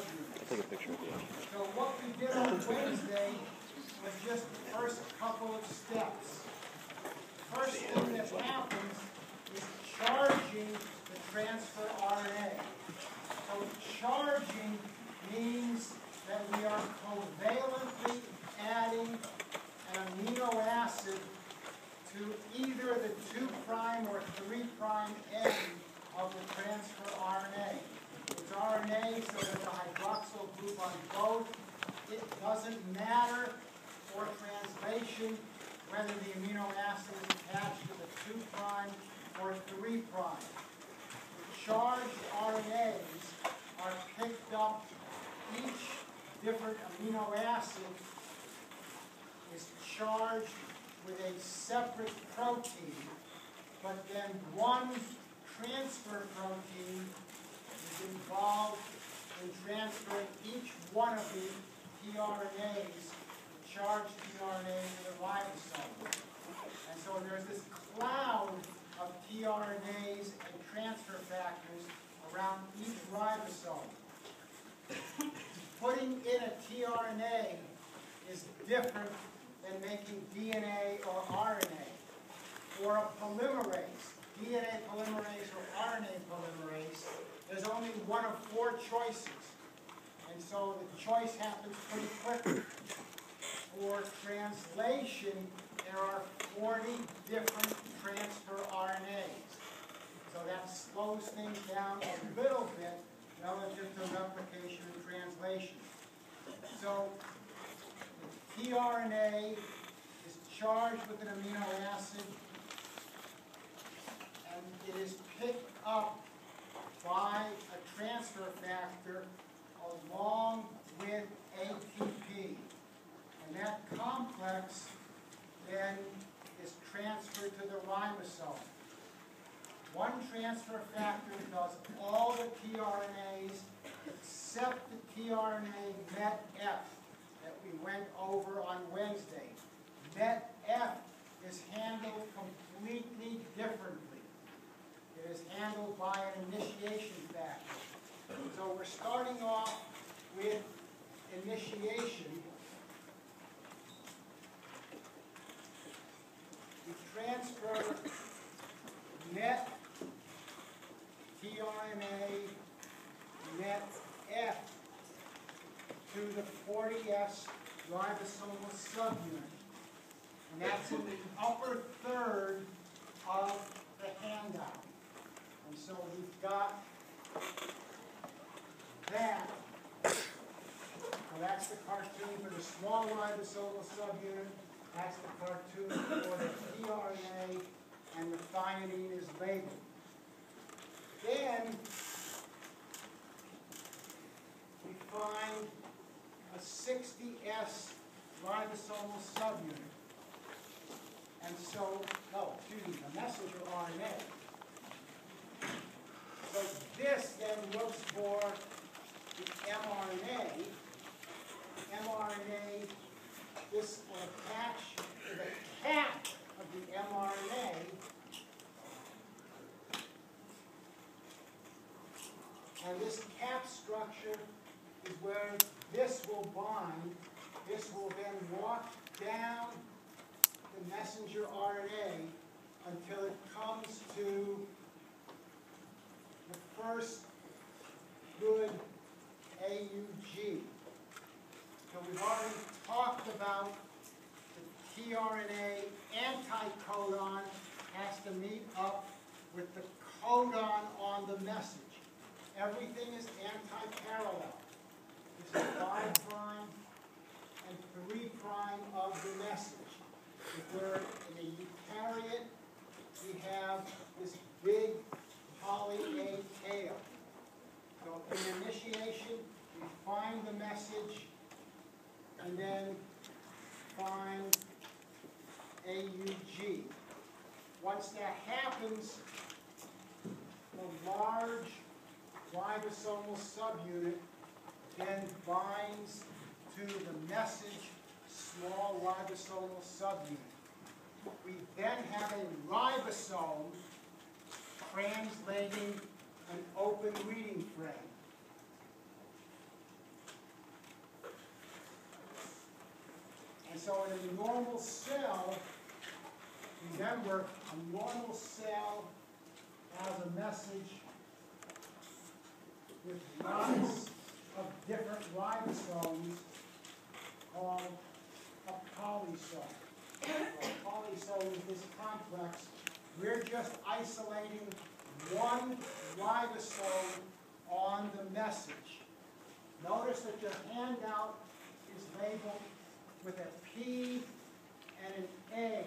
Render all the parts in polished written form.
subunits. Take a picture of you. So what we did on Wednesday was just the first couple of steps. The first thing that happens is charging the transfer RNA. So charging means that we are covalently adding an amino acid to either the 2' or 3' end of the transfer RNA. It's RNA, so there's a hydroxyl group on both. It doesn't matter for translation whether the amino acid is attached to the 2' or 3'. The charged RNAs are picked up. Each different amino acid is charged with a separate protein, but then one transfer protein is involved in transferring each one of the tRNAs, the charged tRNAs, to the ribosome. And so there's this cloud of tRNAs and transfer factors around each ribosome. Putting in a tRNA is different than making DNA or RNA. For a polymerase, DNA polymerase or RNA polymerase, there's only one of 4 choices. And so the choice happens pretty quickly. For translation, there are 40 different transfer RNAs. So that slows things down a little bit relative to replication and translation. So the tRNA is charged with an amino acid, and it is picked up by a transfer factor along with ATP. And that complex then is transferred to the ribosome. One transfer factor does all the tRNAs except the tRNA MET-F that we went over on Wednesday. MET-F is handled completely differently. It is handled by an initiation factor. So we're starting off with initiation. We transfer MET tRNA MET-F to the 40S ribosomal subunit. And that's in the upper third of the handout. And so we've got that. So that's the cartoon for the small ribosomal subunit. That's the cartoon for the tRNA, and the thionine is labeled. Then we find a 60S ribosomal subunit. And so, a messenger RNA. So this then looks for the mRNA. mRNA, this will attach to the cap of the mRNA. And this cap structure is where this will bind. This will then walk down the messenger RNA until it comes to the first good AUG. So we've already talked about the tRNA anticodon has to meet up with the codon on the message. Everything is anti-parallel. This is 5' and 3' of the message. If we're in a eukaryote, we have this big poly A tail. So in initiation, we find the message and then find AUG. Once that happens, the large ribosomal subunit then binds to the message small ribosomal subunit. We then have a ribosome translating an open reading frame. so in a normal cell, remember, a normal cell has a message with lots of different ribosomes called a polysome. A polysome is this complex. We're just isolating one ribosome on the message. Notice that your handout is labeled with a P and an A.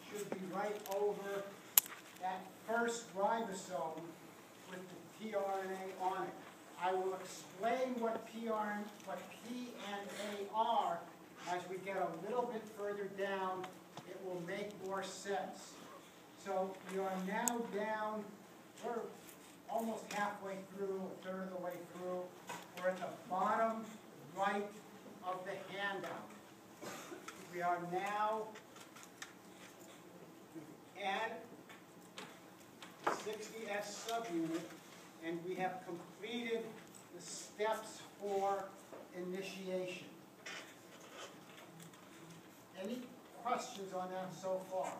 Should be right over that first ribosome with the tRNA on it. I will explain what P and A are as we get a little bit further down. It will make more sense. So we are now down, we're almost halfway through, a third of the way through. We're at the bottom right of the handout. We are now at 60S subunit, and we have completed the steps for initiation. Any questions on that so far?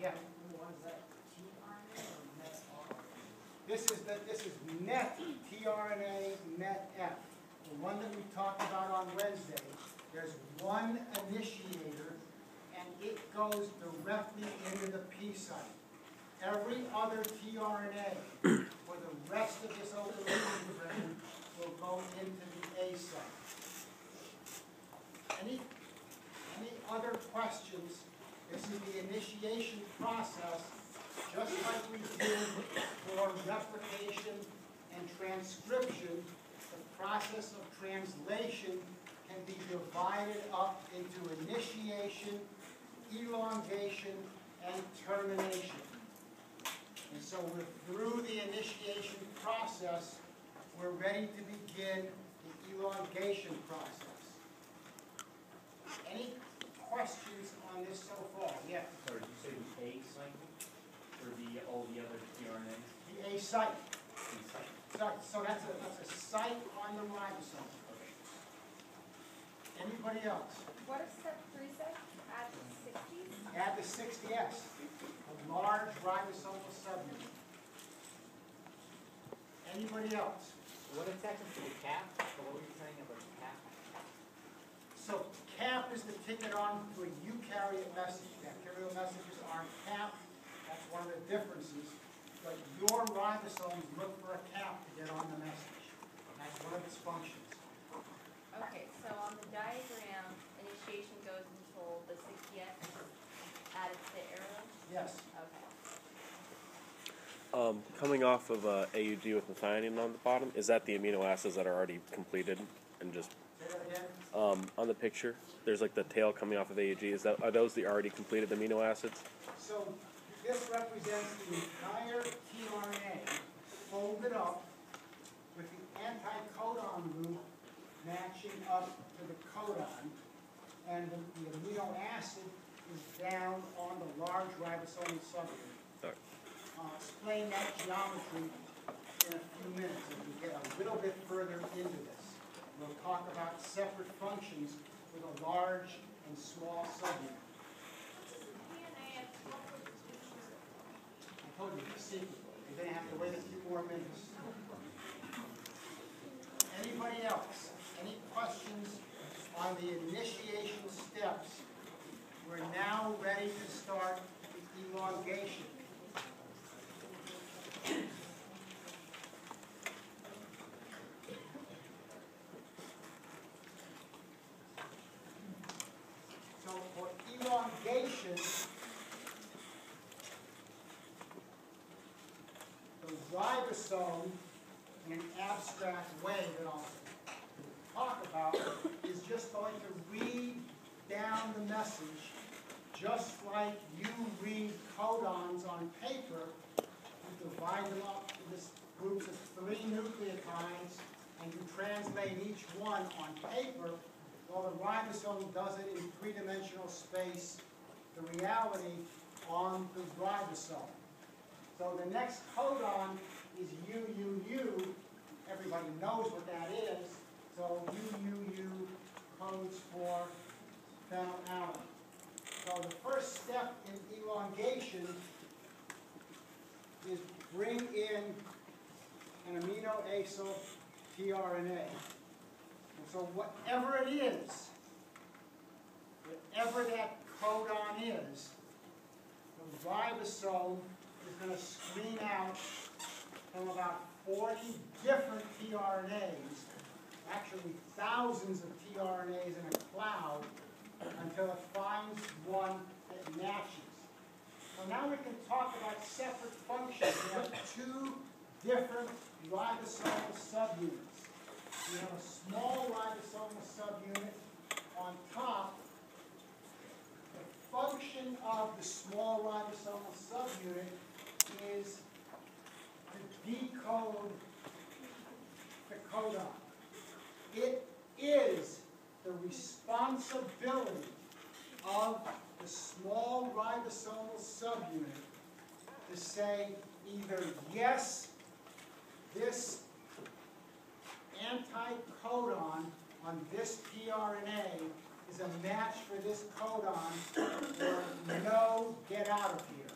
Yeah. What is that? tRNA or MET-R? This is MET, tRNA, MET-F. The one that we talked about on Wednesday. There's one initiator, and it goes directly into the P site. Every other tRNA for the rest of this open reading frame will go into the A site. Any other questions? This is the initiation process, just like we did for replication and transcription. The process of translation can be divided up into initiation, elongation, and termination. And so we're through the initiation process. We're ready to begin the elongation process. Any questions on this so far? Yeah. So did you say the A cycle or all the other tRNAs? The A site. A cycle. So that's a site on the ribosome. Okay. Anybody else? What does step 3 say? Add the 60s? Add the 60S, a large ribosomal subunit. Anybody else? What exactly is the cap? What were you saying about the cap? So cap is the ticket on to a eukaryote message. Bacterial messages aren't capped. That's one of the differences. But your ribosomes look for a cap to get on the message. That's one of its functions. Okay, so on the diagram, initiation goes until the 60S is added to the arrow? Yes. Okay. Coming off of AUG with methionine on the bottom, is that the amino acids that are already completed and just Say that again. on the picture? There's like the tail coming off of AUG. Are those the already completed amino acids? So this represents the entire tRNA folded up with the anticodon loop matching up to the codon, and the amino acid is down on the large ribosomal subunit. Sorry. I'll explain that geometry in a few minutes as we get a little bit further into this. We'll talk about separate functions with a large and small subunit. I told you, the secret. You're going to have to wait a few more minutes. Anybody else? Any questions on the initiation steps? We're now ready to start the elongation. So for elongation, the ribosome, in an abstract way that I'll talk about, is just going to read down the message just like you read codons on paper. You divide them up into groups of 3 nucleotides, and you translate each one on paper. Well, the ribosome does it in 3-dimensional space, the reality on the ribosome. So the next codon is UUU. Everybody knows what that is. So UUU codes for phenylalanine. So the first step in elongation is bring in an amino acyl tRNA. And so whatever it is, whatever that codon is, the ribosome is going to screen out from about 40 different tRNAs, actually thousands of tRNAs in a cloud, until it finds one that matches. So now we can talk about separate functions. We have two different ribosomal subunits. We have a small ribosomal subunit on top. The function of the small ribosomal subunit is to decode the codon. It is the responsibility of the small ribosomal subunit to say either yes, this anticodon on this tRNA is a match for this codon, or no, get out of here.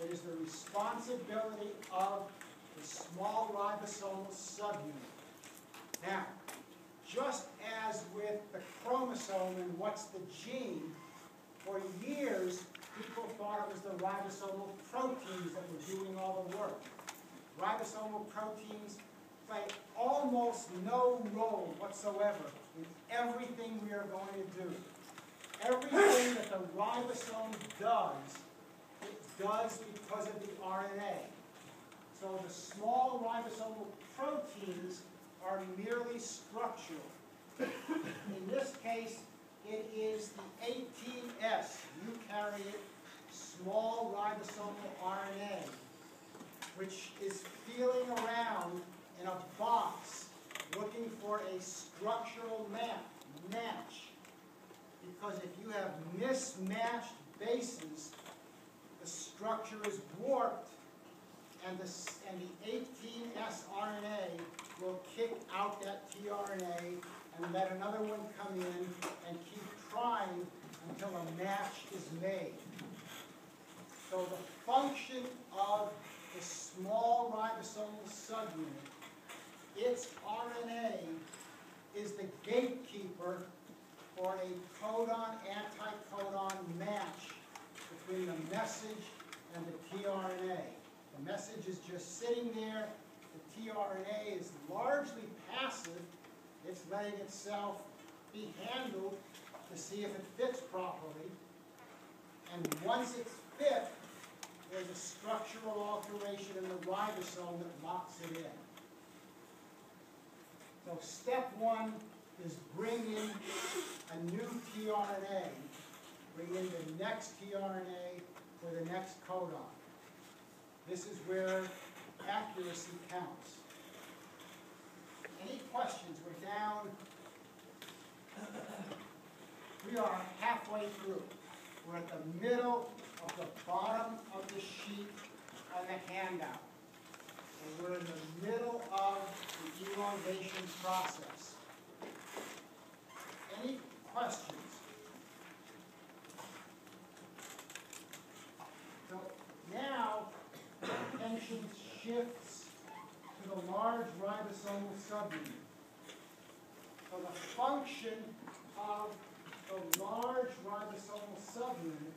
It is the responsibility of the small ribosomal subunit. Now, just as with the chromosome and what's the gene, for years people thought it was the ribosomal proteins that were doing all the work. Ribosomal proteins play almost no role whatsoever in everything we are going to do. Everything that the ribosome does, it does because of the RNA. So the small ribosomal proteins are merely structural. In this case, it is the 18S eukaryote small ribosomal RNA, which is feeling around in a box looking for a structural match. Because if you have mismatched bases, the structure is warped, and the 18S RNA will kick out that tRNA and let another one come in and keep trying until a match is made. So the function of the small ribosomal subunit, its RNA is the gatekeeper for a codon-anticodon match between the message and the tRNA. The message is just sitting there. The tRNA is largely passive. It's letting itself be handled to see if it fits properly. And once it's fit, there's a structural alteration in the ribosome that locks it in. So step one is bring in a new tRNA, bring in the next tRNA for the next codon. This is where accuracy counts. Any questions? We're down. We are halfway through. We're at the middle of the bottom of the sheet on the handout. And we're in the middle of the elongation process. Any questions? So now, attention shifts to the large ribosomal subunit. So the function of the large ribosomal subunit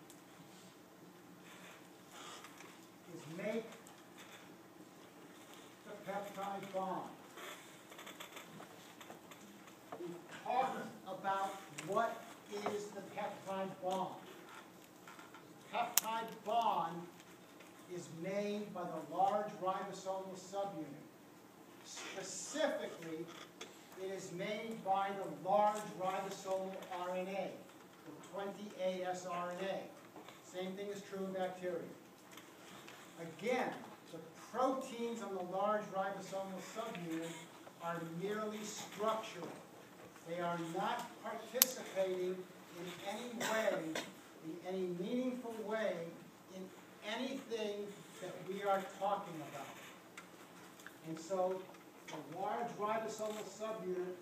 is make the peptide bond. We've talked about what is the peptide bond. Peptide bond is made by the large ribosomal subunit. Specifically, it is made by the large ribosomal RNA, the 20AS RNA. Same thing is true in bacteria. Again, the proteins on the large ribosomal subunit are merely structural. They are not participating in any way, in any meaningful way, in anything that we are talking about. And so the large ribosomal subunit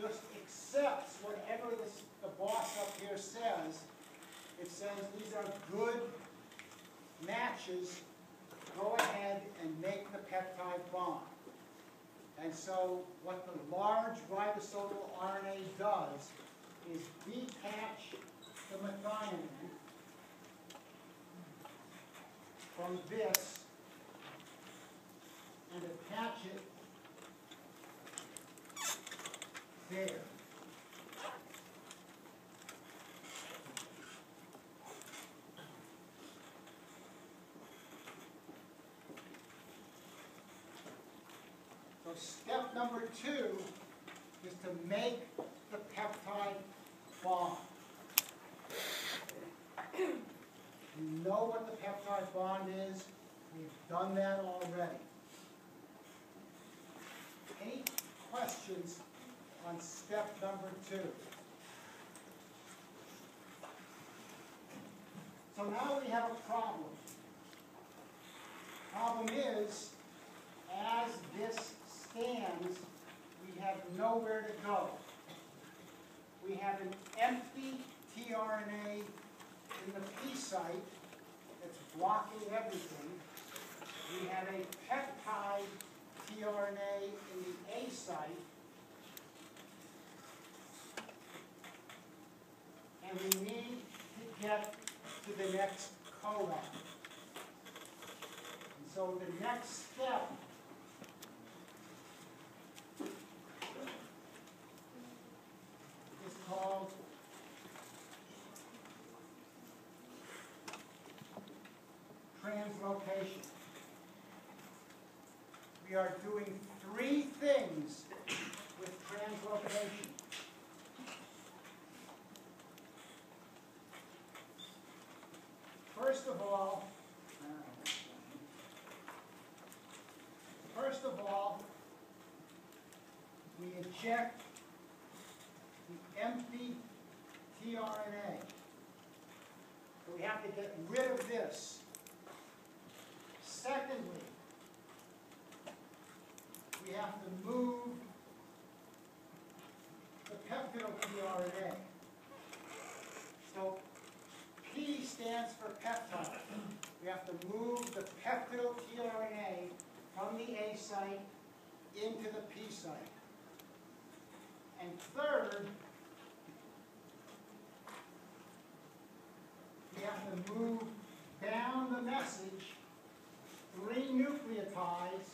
just accepts whatever the boss up here says. It says these are good matches. Go ahead and make the peptide bond. And so what the large ribosomal RNA does is detach the methionine from this and attach it there. So step number 2 is to make the peptide bond. You know what the peptide bond is. We've done that already. Any questions on step number 2? So now we have a problem. Problem is, as this stands, we have nowhere to go. We have an empty tRNA in the P site that's blocking everything. We have a peptide tRNA in the A site. And we need to get to the next codon. And so the next step is called translocation. We are doing 3 things with translocation. First of all, we eject the empty tRNA. So we have to get rid of this. Secondly, we have to move the peptidyl tRNA. So P stands for peptide. We have to move the peptidyl tRNA from the A site into the P site. And third, we have to move down the message 3 nucleotides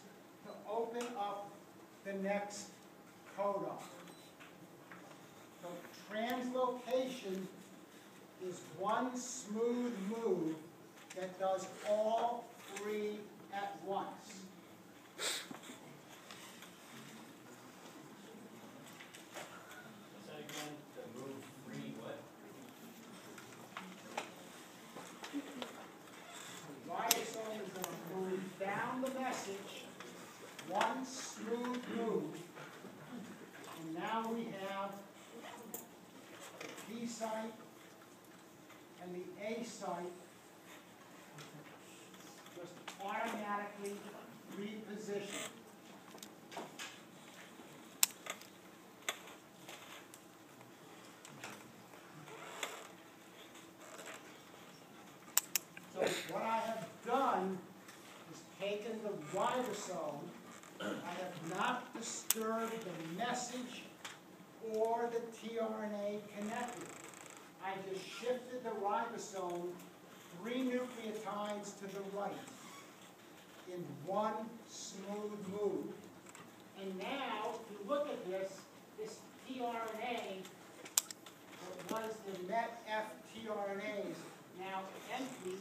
to open up the next codon. So translocation is one smooth move that does all 3 at once. So again, to move 3 what? Ribosome is going to move down the message, one smooth move, and now we have the P site and the A site just automatically repositioned. So what I have done is taken the ribosome. I have not disturbed the message or the tRNA connected. I just shifted the ribosome 3 nucleotides to the right in one smooth move. And now, if you look at this tRNA, what was the net F tRNAs, now empty,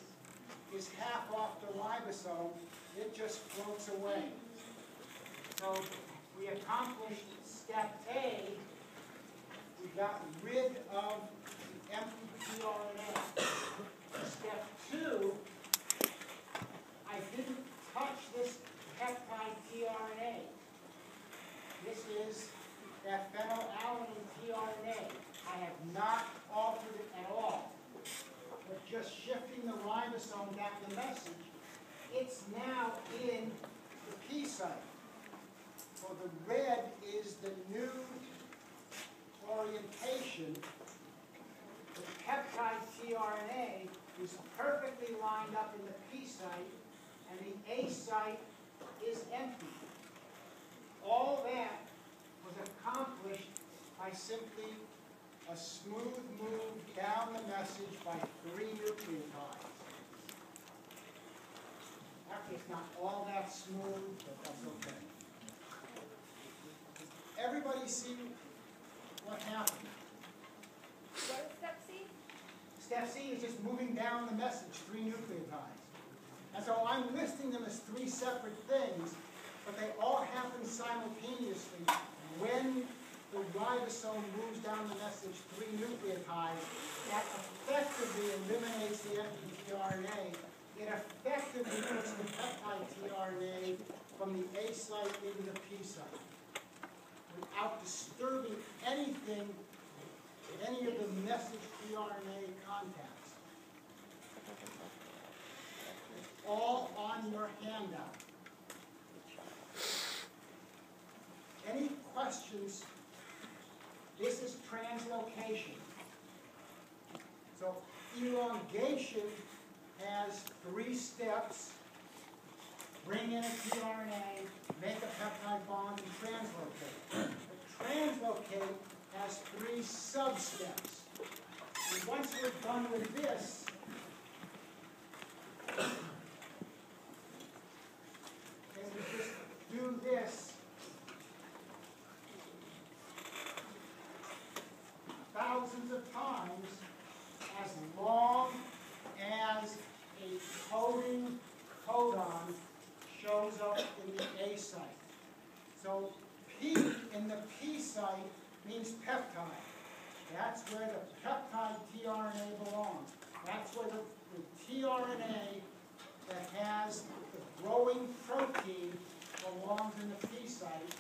is half off the ribosome. It just floats away. So we accomplished step A. We got rid of the empty tRNA. Step 2, I didn't touch this peptide tRNA. This is that phenylalanine tRNA. I have not altered it at all. But just shifting the ribosome back the message, it's now in the P site. So the red is the new simply a smooth move down the message by 3 nucleotides. Actually, it's not all that smooth, but that's okay. Everybody see what happened? What is step C? Step C is just moving down the message 3 nucleotides. And so I'm listing them as 3 separate things, but they all happen simultaneously when the ribosome moves down the message 3 nucleotides. That effectively eliminates the empty tRNA. It effectively puts the peptide tRNA from the A site into the P site without disturbing anything, any of the message tRNA contacts. It's all on your handout. Any questions? This is translocation. So elongation has 3 steps. Bring in a tRNA, make a peptide bond, and translocate. But translocate has 3 sub-steps. And once we're done with this, then we just do this thousands of times as long as a coding codon shows up in the A site. So P in the P site means peptide. That's where the peptide tRNA belongs. That's where the tRNA that has the growing protein belongs in the P site.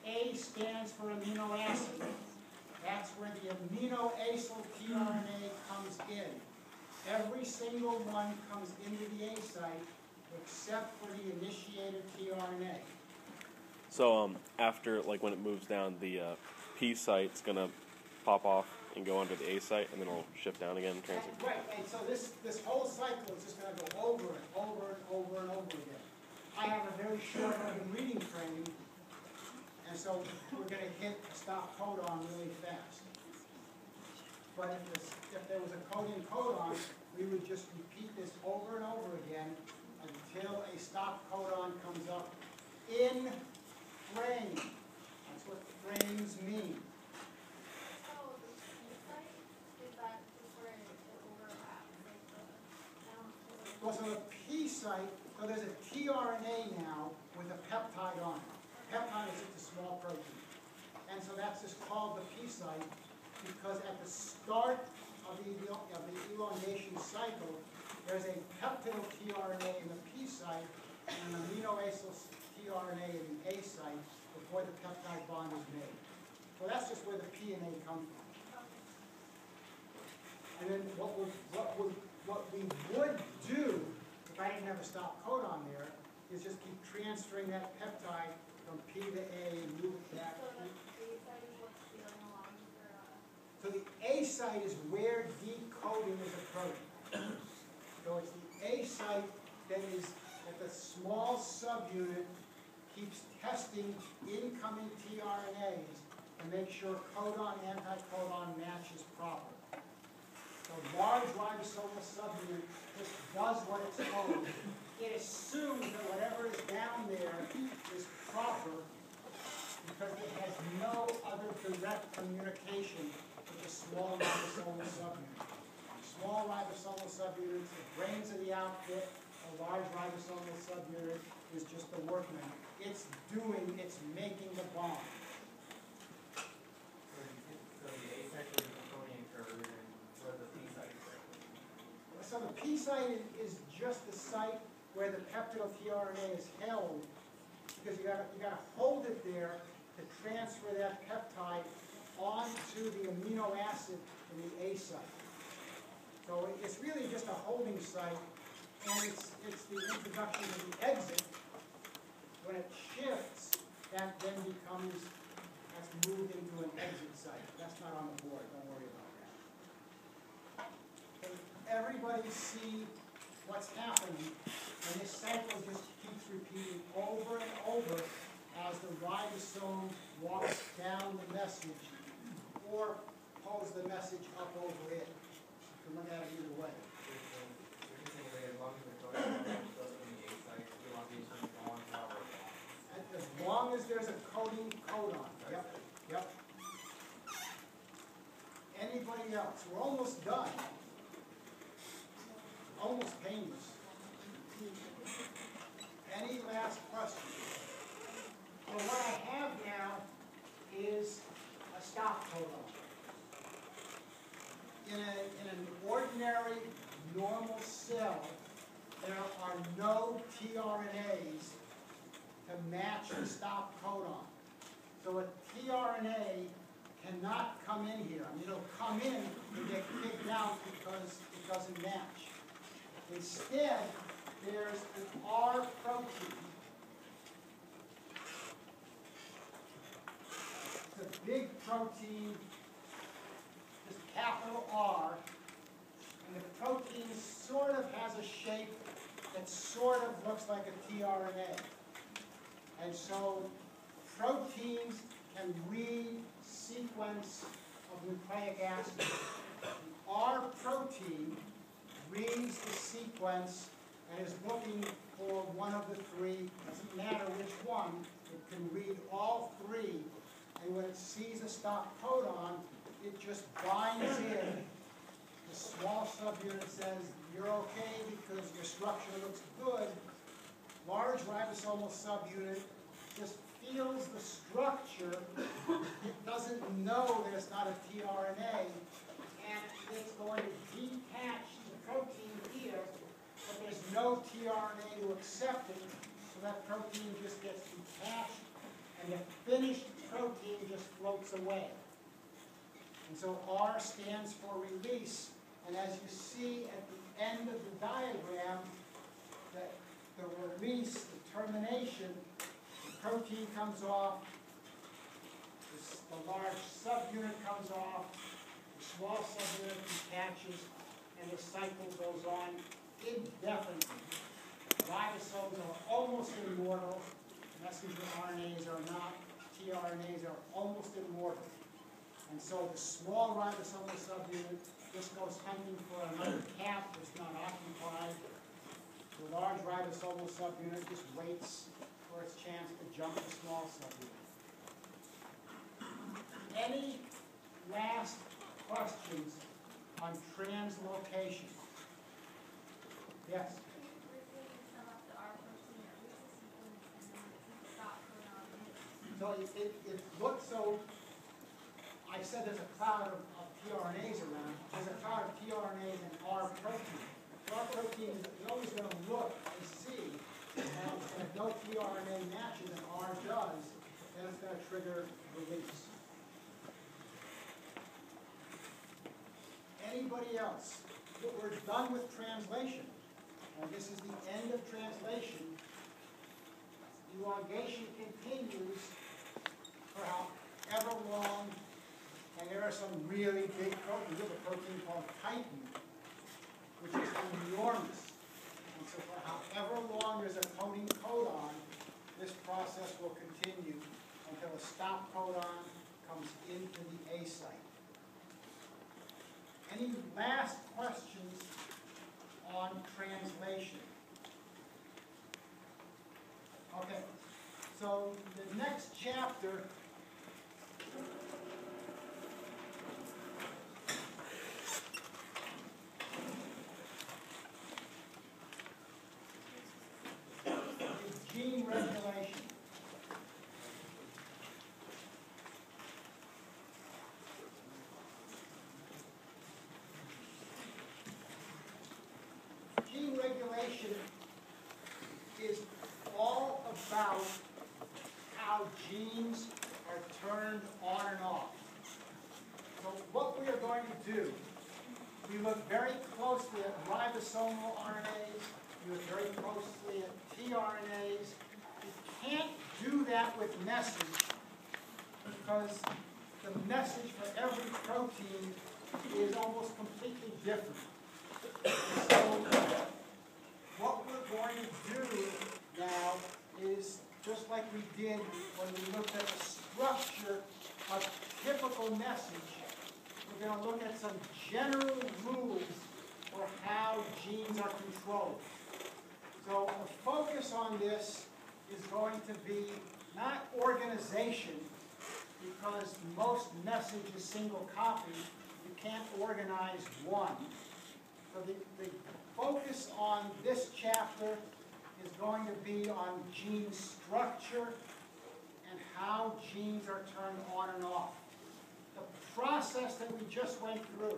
A stands for amino acid. That's where the amino-acyl tRNA comes in. Every single one comes into the A site except for the initiated tRNA. So after, like when it moves down, the P site's gonna pop off and go under the A site, and then it'll shift down again. Right, and so this whole cycle is just going to go over and over and over and over again. I have a very short reading frame, and so we're going to hit a stop codon really fast. But if there was a coding codon, we would just repeat this over and over again until a stop codon comes up in frame. That's what frames mean. So the P site, is that just where it overlaps, like the Well, so the P site, so there's a tRNA now with a peptide on it. Peptide is just a small protein. And so that's just called the P site because at the start of the elongation cycle, there's a peptidyl tRNA in the P site and an amino-acyl tRNA in the A site before the peptide bond is made. So that's just where the P and A come from. And then what we would do, if I didn't have a stop codon there, is just keep transferring that peptide from P to A and move it back. So the A site is where decoding is occurring. So it's the A site that is at the small subunit keeps testing incoming tRNAs to make sure codon-anticodon matches proper. So large ribosomal subunit just does what it's told. It assumes that whatever is down there is proper because it has no other direct communication with the small ribosomal subunit. Small ribosomal subunits, the brains of the outfit, a large ribosomal subunit is just the workman. It's making the bond. So the A site is the coding curve, and what the P site is. So the P site is just the site where the peptidyl tRNA is held, because you got to hold it there to transfer that peptide onto the amino acid in the A site. So it's really just a holding site, and it's the introduction of the exit. When it shifts, that then that's moved into an exit site. That's not on the board. Don't worry about that. Can everybody see what's happening? And this cycle just keeps repeating over and over as the ribosome walks down the message or pose the message up over it. You can look at it either way. You're just saying that as long as the coding goes in the A site, the elongation is on top of it. As long as there's a coding codon. Yep, yep. Anybody else? We're almost done. Almost painless. Any last questions? So what I have now is a stop codon. In an ordinary, normal cell, there are no tRNAs to match the stop codon. So a tRNA cannot come in here. I mean, it'll come in and get kicked out because it doesn't match. Instead, there's an R protein. It's a big protein, just capital R, and the protein sort of has a shape that sort of looks like a tRNA. And so proteins can read sequence of nucleic acid. The R protein reads the sequence and is looking for one of the three. Doesn't matter which one. It can read all three. And when it sees a stop codon, it just binds in. The small subunit says, you're okay because your structure looks good. Large ribosomal subunit just feels the structure. It doesn't know that it's not a tRNA, and it's going to detach the protein here, but there's no tRNA to accept it, so that protein just gets detached, and the finished protein just floats away. And so R stands for release, and as you see at the end of the diagram, that the release, the termination, the protein comes off, the large subunit comes off, the small subunit detaches, and the cycle goes on indefinitely. Ribosomes are almost immortal. Messenger RNAs are not. tRNAs are almost immortal. And so the small ribosomal subunit just goes hunting for another cap that's not occupied. The large ribosomal subunit just waits for its chance to jump the small subunit. Any last questions on translocation? Yes? So it looks so, I said there's a cloud of tRNAs around. There's a cloud of tRNAs and R protein. R protein is always going to look and see, and if no tRNA matches and R does, then it's going to trigger release. Anybody else? We're done with translation. And this is the end of translation. Elongation continues for however long, and there are some really big proteins. There's a protein called chitin, which is enormous. And so for however long there's a coding codon, this process will continue until a stop codon comes into the A site. Any last questions on translation? Okay, so the next chapter is gene regulation. Gene regulation is all about how genes are turned on and off. So what we are going to do, we look very closely at ribosomal RNAs, we look very closely at tRNAs. You can't do that with message because the message for every protein is almost completely different. So what we're going to do now is just like we did when we looked at the structure of typical message. we're going to look at some general rules for how genes are controlled. So the focus on this is going to be not organization, because most message is single copy. You can't organize one. So the focus on this chapter is going to be on gene structure and how genes are turned on and off. The process that we just went through,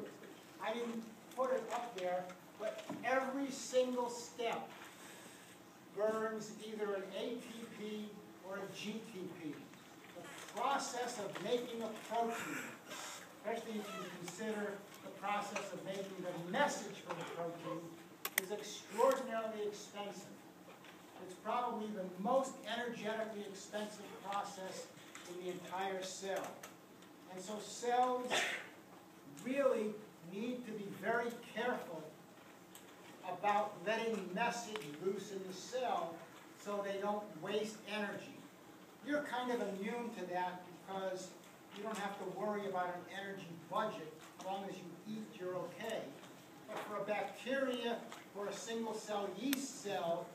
I didn't put it up there, but every single step burns either an ATP or a GTP. The process of making a protein, especially if you consider the process of making the message for the protein, is extraordinarily expensive. It's probably the most energetically expensive process in the entire cell. And so cells really need to be very careful about letting message loose in the cell so they don't waste energy. You're kind of immune to that because you don't have to worry about an energy budget. As long as you eat, you're okay. But for a bacteria or a single cell yeast cell,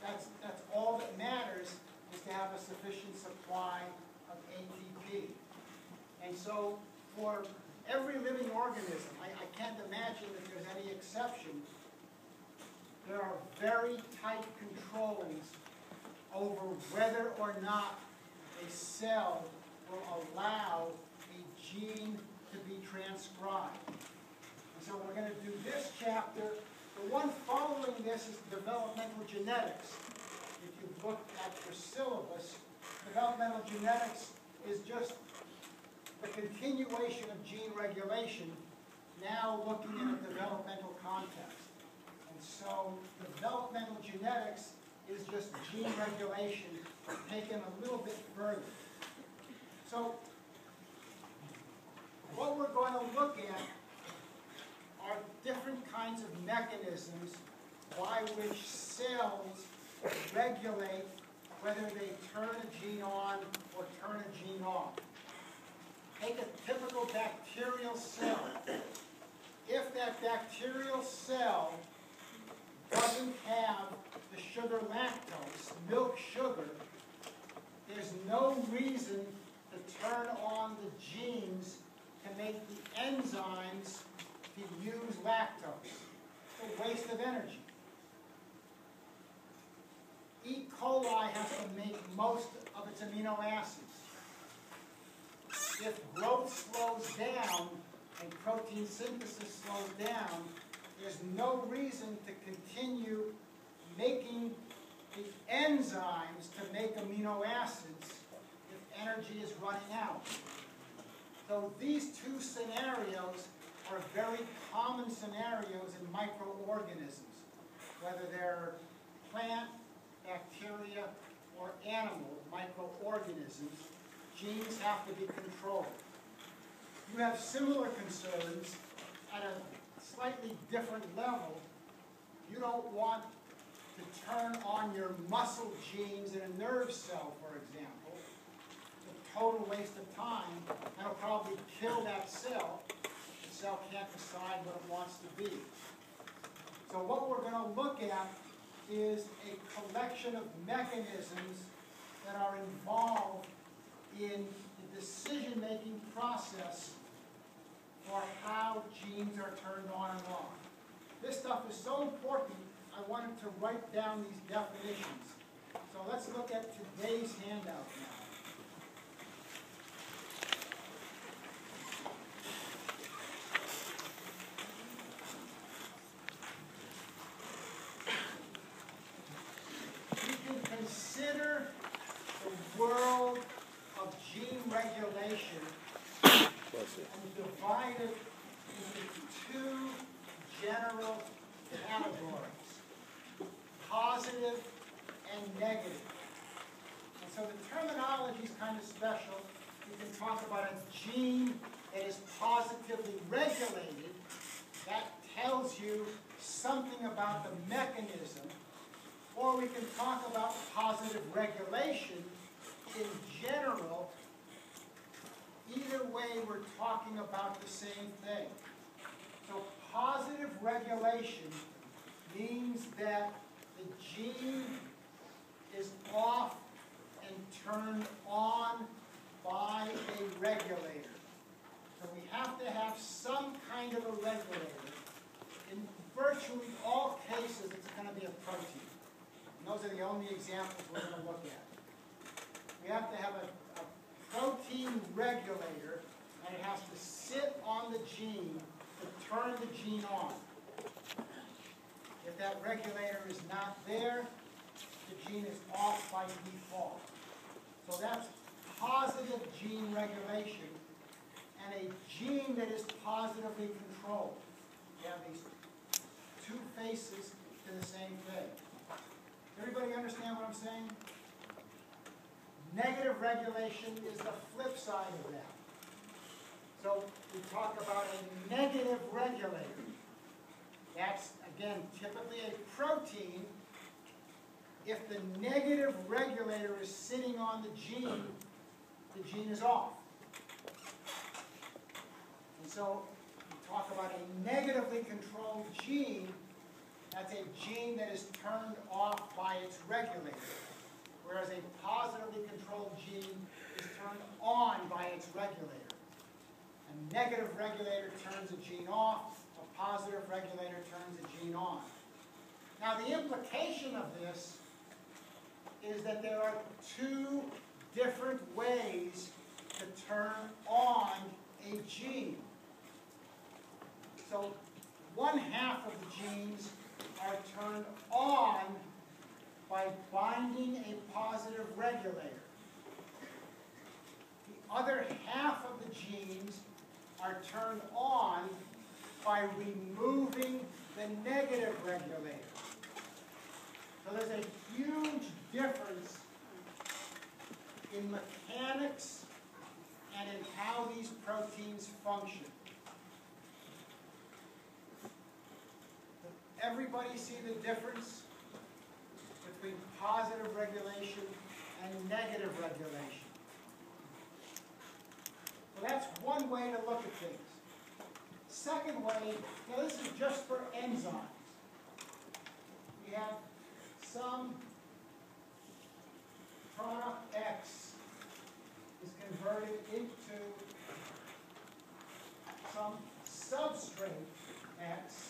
that's all that matters, is to have a sufficient supply of ATP. And so for every living organism, I can't imagine that there's any exception, there are very tight controls over whether or not a cell will allow a gene to be transcribed. And so we're going to do this chapter. The one following this is developmental genetics. If you've looked at your syllabus, developmental genetics is just the continuation of gene regulation, now looking in a developmental context. And so developmental genetics is just gene regulation taken a little bit further. So what we're going to look at are different kinds of mechanisms by which cells regulate whether they turn a gene on or turn a gene off. Take a typical bacterial cell. If that bacterial cell doesn't have the sugar lactose, milk sugar, there's no reason to turn on the genes to make the enzymes to use lactose. It's a waste of energy. E. coli has to make most of its amino acids. If growth slows down and protein synthesis slows down, there's no reason to continue making the enzymes to make amino acids if energy is running out. So these two scenarios are very common scenarios in microorganisms, whether they're plant, bacteria, or animal microorganisms. Genes have to be controlled. You have similar concerns at a slightly different level. You don't want to turn on your muscle genes in a nerve cell, for example. It's a total waste of time. That'll probably kill that cell. The cell can't decide what it wants to be. So what we're going to look at is a collection of mechanisms that are involved in the decision-making process for how genes are turned on and off. This stuff is so important, I wanted to write down these definitions. So let's look at today's handout now. We can consider the world of gene regulation and divide it into two general categories, positive and negative. And so the terminology is kind of special. You can talk about a gene that is positively regulated. That tells you something about the mechanism. Or we can talk about positive regulation in general. Either way, we're we're talking about the same thing. So positive regulation means that the gene is off and turned on by a regulator. So we have to have some kind of a regulator. In virtually all cases, it's going to be a protein. And those are the only examples we're going to look at. We have to have a protein regulator, and it has to sit on the gene to turn the gene on. If that regulator is not there, the gene is off by default. So that's positive gene regulation, and a gene that is positively controlled. You have these two faces to the same thing. Does everybody understand what I'm saying? Negative regulation is the flip side of that. So we talk about a negative regulator. That's, again, typically a protein. If the negative regulator is sitting on the gene is off. And so we talk about a negatively controlled gene. That's a gene that is turned off by its regulator. Whereas a positively controlled gene is turned on by its regulator. A negative regulator turns a gene off. A positive regulator turns a gene on. Now the implication of this is that there are two different ways to turn on a gene. So one half of the genes are turned on by binding a positive regulator. The other half of the genes are turned on by removing the negative regulator. So there's a huge difference in mechanics and in how these proteins function. Everybody see the difference between positive regulation and negative regulation? So that's one way to look at things. Second way, now this is just for enzymes. We have some product X is converted into some substrate X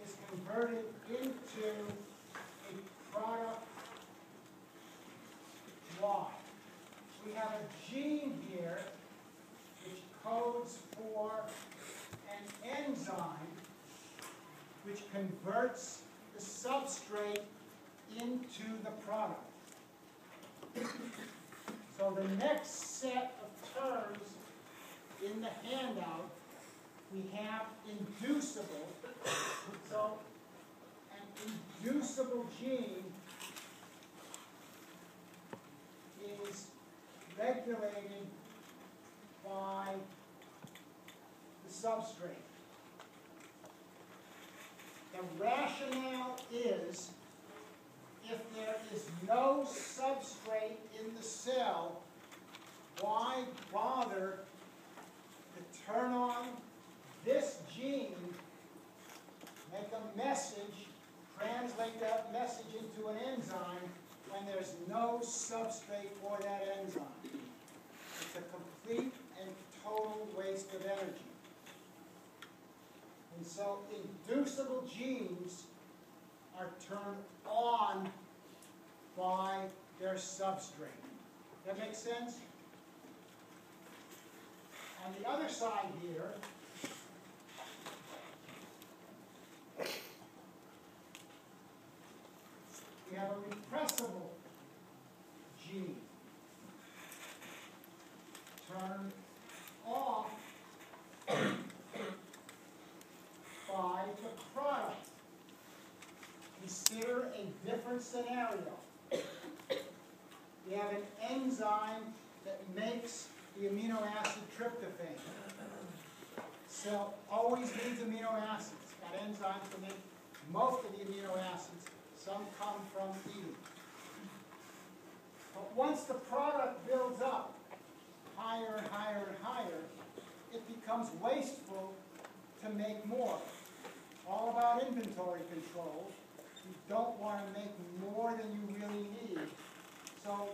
is converted into a product Y. We have a gene here which codes for an enzyme which converts the substrate into the product. So the next set of terms in the handout, we have inducible. So an inducible gene is regulated by the substrate. The rationale is if there is no substrate in the cell, why bother to turn on this gene, make a message, translate that message into an enzyme when there's no substrate for that enzyme? It's a complete and total waste of energy. And so inducible genes are turned on by their substrate. That makes sense? On the other side here, we have a repressible gene turned off by the product. Consider a different scenario. We have an enzyme that makes the amino acid tryptophan. Cell always needs amino acids. It's got enzymes to make most of the amino acids. Some come from eating. But once the product builds up, higher and higher and higher, it becomes wasteful to make more. All about inventory control. You don't want to make more than you really need. So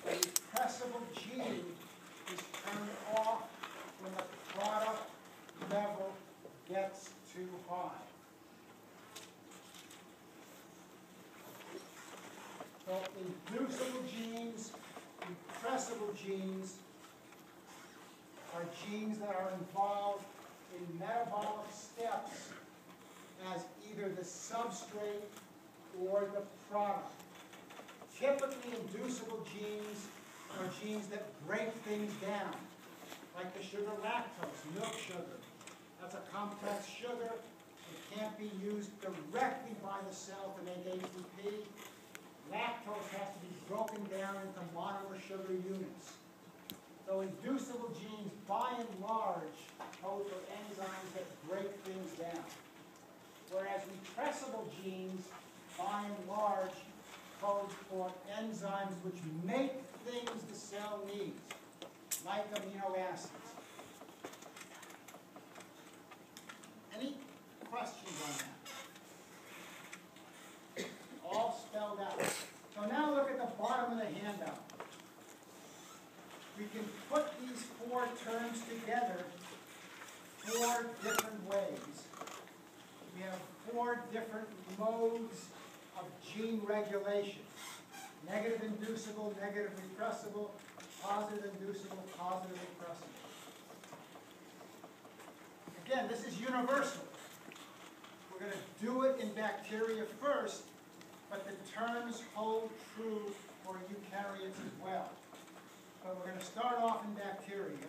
a pressable gene is turned off when the product level gets too high. So inducible genes, impressible genes are genes that are involved in metabolic steps as either the substrate or the product. Typically, inducible genes are genes that break things down, like the sugar lactose, milk sugar. That's a complex sugar. It can't be used directly by the cell to make ATP. Lactose has to be broken down into monomer sugar units. So inducible genes, by and large, code for enzymes that break things down. Whereas repressible genes, by and large, code for enzymes which make things the cell needs, like amino acids. Any questions on that? All spelled out. So now look at the bottom of the handout. We can put these four terms together four different ways. We have four different modes of gene regulation. Negative inducible, negative repressible, positive inducible, positive repressible. Again, this is universal. We're going to do it in bacteria first, but the terms hold true for eukaryotes as well. But we're going to start off in bacteria.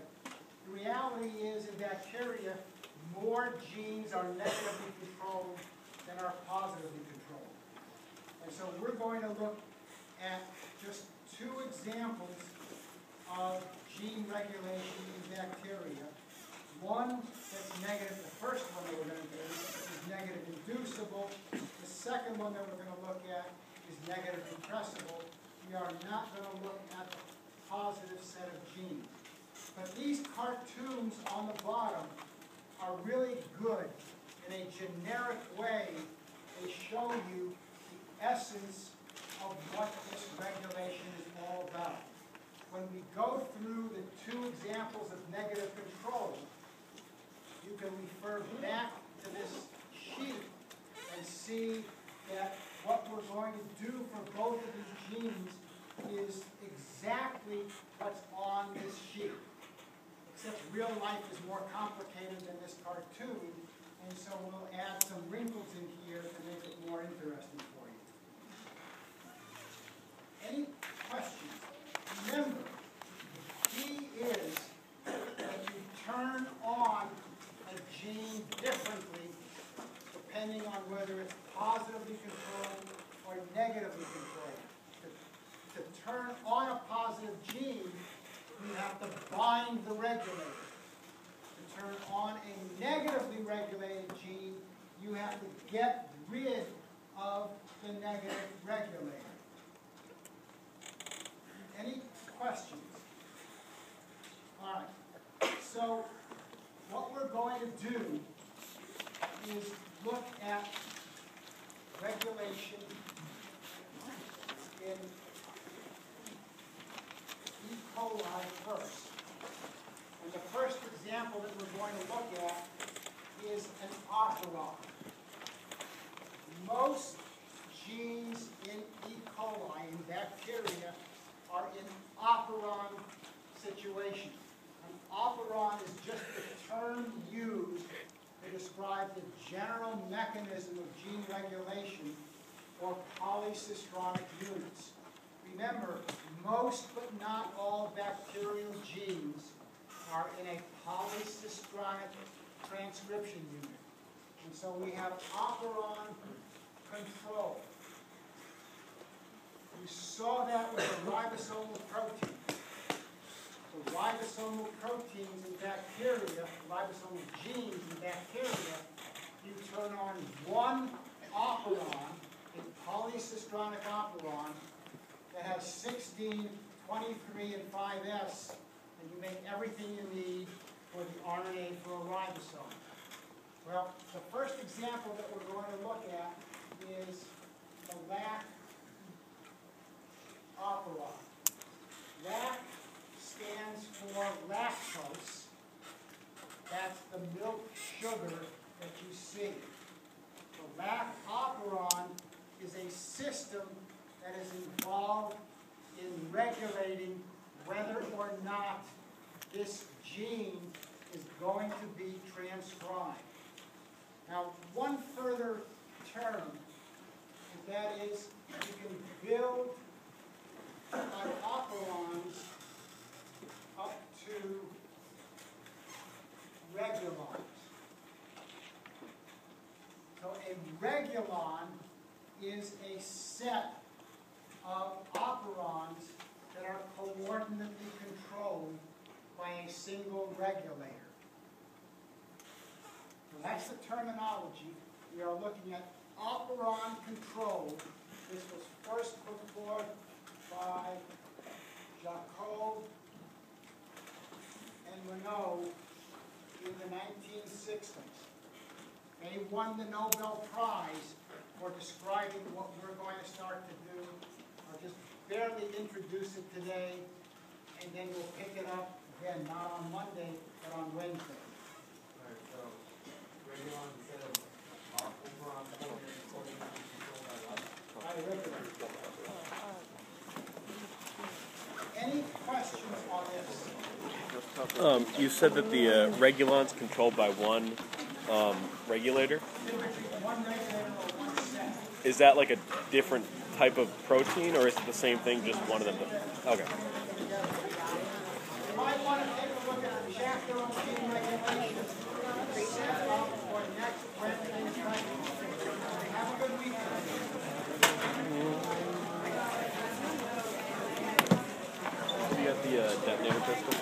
The reality is, in bacteria, more genes are negatively controlled than are positively controlled. And so we're going to look at just two examples of gene regulation in bacteria. One that's negative, the first one that we're going to do is negative inducible. The second one that we're going to look at is negative repressible. We are not going to look at the positive set of genes. But these cartoons on the bottom are really good. In a generic way, they show you the essence of what this regulation is all about. When we go through the two examples of negative control, you can refer back to this sheet and see that what we're going to do for both of these genes is exactly what's on this sheet. Except real life is more complicated than this cartoon, and so we'll add some wrinkles in here to make it more interesting for you. Any questions? Remember, the key is that you turn on a gene differently depending on whether it's positively controlled or negatively controlled. To turn on a positive gene, you have to bind the regulator. To turn on a negatively regulated gene, you have to get rid of the negative regulator. Any questions? All right. So what we're going to do is look at regulation in E. coli first. And the first example that we're going to look at is an operon. Most genes in E. coli, in bacteria, are in operon situation. An operon is just the term used to describe the general mechanism of gene regulation for polycistronic units. Remember, most but not all bacterial genes are in a polycistronic transcription unit. And so we have operon control. You saw that with the ribosomal protein. So ribosomal proteins in bacteria, ribosomal genes in bacteria, you turn on one operon, a polycistronic operon, that has 16, 23, and 5S, and you make everything you need for the RNA for a ribosome. Well, the first example that we're going to look at is the LAC operon. LAC stands for lactose. That's the milk sugar that you see. The LAC operon is a system that is involved in regulating whether or not this gene is going to be transcribed. Now, one further term, and that is you can build operons up to regulons. So a regulon is a set of operons that are coordinately controlled by a single regulator. So that's the terminology. We are looking at operon control. This was first put forth by Jacob and Renault in the 1960s. They won the Nobel Prize for describing what we're going to start to do. I'll just barely introduce it today, and then we'll pick it up again, not on Monday, but on Wednesday. Alright, so regulon instead of operon coordinated controlled by what? By regular. Any questions on this? You said that the regulon's controlled by one regulator. One regulator or one set. Is that like a different type of protein, or is it the same thing, just one of them? Okay. You might want to take a look at the chapter on gene regulation. Set up for next Wednesday's training. Have a good weekend. You got the detonator pistol?